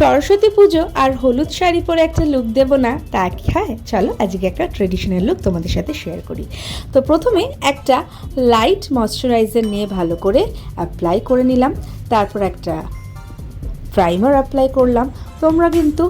সরস্বতী পুজো আর হলুদ শাড়ি পরে একটা লুক দেবো না, তা কি হয়? চলো আজকে একটা ট্রেডিশনাল লুক তোমাদের সাথে শেয়ার করি। তো প্রথমে একটা লাইট ময়শ্চারাইজার নিয়ে ভালো করে অ্যাপ্লাই করে নিলাম, তারপর একটা প্রাইমার অ্যাপ্লাই করলাম। তোমরা কিন্তু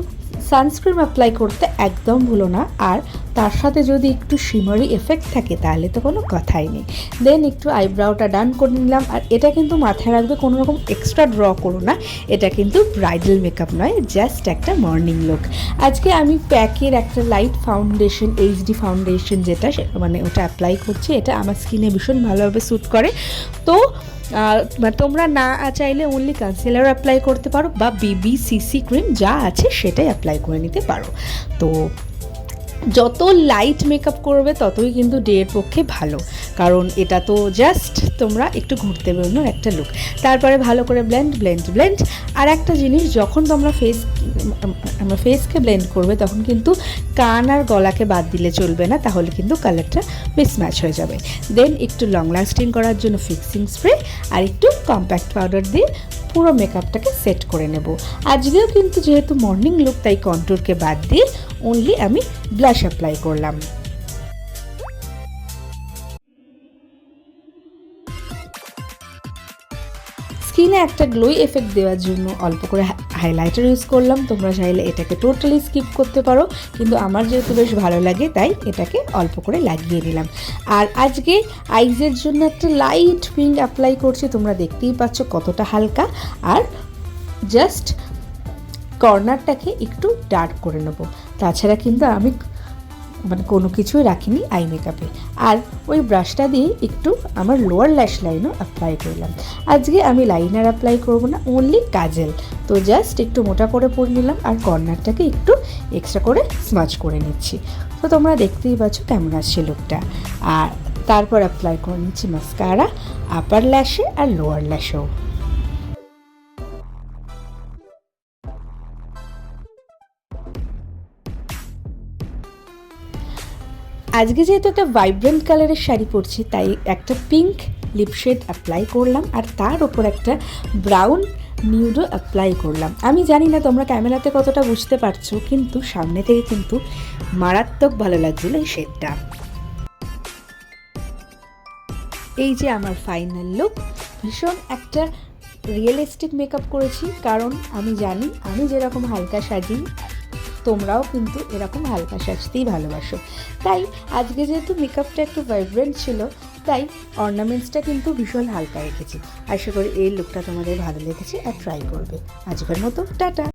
সানস্ক্রিন অ্যাপ্লাই করতে একদম ভুলো না, আর তার সাথে যদি একটু শিমারি এফেক্ট থাকে তাহলে তো কোনো কথাই নেই। দেন একটু আইব্রাউটা ডান করে নিলাম। আর এটা কিন্তু মাথায় রাখবে, কোনো রকম এক্সট্রা ড্র করো না, এটা কিন্তু ব্রাইডাল মেকআপ নয়, জাস্ট একটা মর্নিং লুক। আজকে আমি প্যাকের একটা লাইট ফাউন্ডেশন, এইচডি ফাউন্ডেশন যেটা, মানে ওটা অ্যাপ্লাই করছি। এটা আমার স্কিনে ভীষণ ভালোভাবে স্যুট করে। তো তোমরা না চাইলে অনলি কনসিলার অ্যাপ্লাই করতে পারো, বা বিবি সিসি ক্রিম যা আছে সেটাই অ্যাপ্লাই করে নিতে পারো। তো যত লাইট মেকআপ করবে ততই কিন্তু ডের পক্ষে ভালো, কারণ এটা তো জাস্ট তোমরা একটু ঘুরতে বেরোনোর একটা লুক। তারপরে ভালো করে ব্লেন্ড। আর একটা জিনিস, যখন তোমরা ফেসকে ব্লেন্ড করবে তখন কিন্তু কান আর গলাকে বাদ দিলে চলবে না, তাহলে কিন্তু কালারটা মিসম্যাচ হয়ে যাবে। দেন একটু লং লাস্টিং করার জন্য ফিক্সিং স্প্রে আর একটু কম্প্যাক্ট পাউডার দিয়ে পুরো মেকআপটাকে সেট করে নেব। আজকেও কিন্তু যেহেতু মর্নিং লুক, তাই কন্ট্যুরকে বাদ দিয়ে অনলি আমি ব্লাশ অ্যাপ্লাই করলাম। স্কিনে একটা গ্লোই এফেক্ট দেওয়ার জন্য অল্প করে হাইলাইটার ইউজ করলাম। তোমরা চাইলে এটাকে টোটালি স্কিপ করতে পারো, কিন্তু আমার যেহেতু বেশ ভালো লাগে তাই এটাকে অল্প করে লাগিয়ে দিলাম। আর আজকে আইজের জন্য একটা লাইট পিঙ্ক অ্যাপ্লাই করছি, তোমরা দেখতেই পাচ্ছ কতটা হালকা। আর জাস্ট কর্নারটাকে একটু ডার্ক করে নেবো। তাছাড়া কিন্তু আমি কোনো কিছুই রাখিনি আই মেকআপে। আর ওই ব্রাশটা দিয়ে একটু আমার লোয়ার ল্যাশ লাইনও অ্যাপ্লাই করলাম। আজকে আমি লাইনার অ্যাপ্লাই করব না, অনলি কাজল। তো জাস্ট একটু মোটা করে পরে নিলাম, আর কর্নারটাকে একটু এক্সট্রা করে স্মাচ করে নিচ্ছি। তো তোমরা দেখতেই পাচ্ছ কেমন আসছে লুকটা। আর তারপর অ্যাপ্লাই করে নিচ্ছি মাস্কারা আপার ল্যাশে আর লোয়ার ল্যাশেও। আজকে যেহেতু একটা ভাইব্রেন্ট কালারের শাড়ি পরছি, তাই একটা পিঙ্ক লিপশেড অ্যাপ্লাই করলাম, আর তার ওপর একটা ব্রাউন নিউডো অ্যাপ্লাই করলাম। আমি জানি না তোমরা ক্যামেরাতে কতটা বুঝতে পারছো, কিন্তু সামনে থেকে কিন্তু মারাত্মক ভালো লাগছিল এই শেডটা। এই যে আমার ফাইনাল লুক, ভীষণ একটা রিয়েলিস্টিক মেকআপ করেছি, কারণ আমি জানি আমি যেরকম হালকা সাজি তোমরাও কিন্তু এরকম হালকা সাজতেই ভালোবাসো। তাই আজকে যেহেতু মেকআপটা একটু ভাইব্রেন্ট ছিল, তাই অর্নামেন্টসটা কিন্তু ভীষণ হালকা রেখেছি। আশা করি এই লুকটা তোমাদের ভালো লেগেছে আর ট্রাই করবে। আজকের মতো টাটা।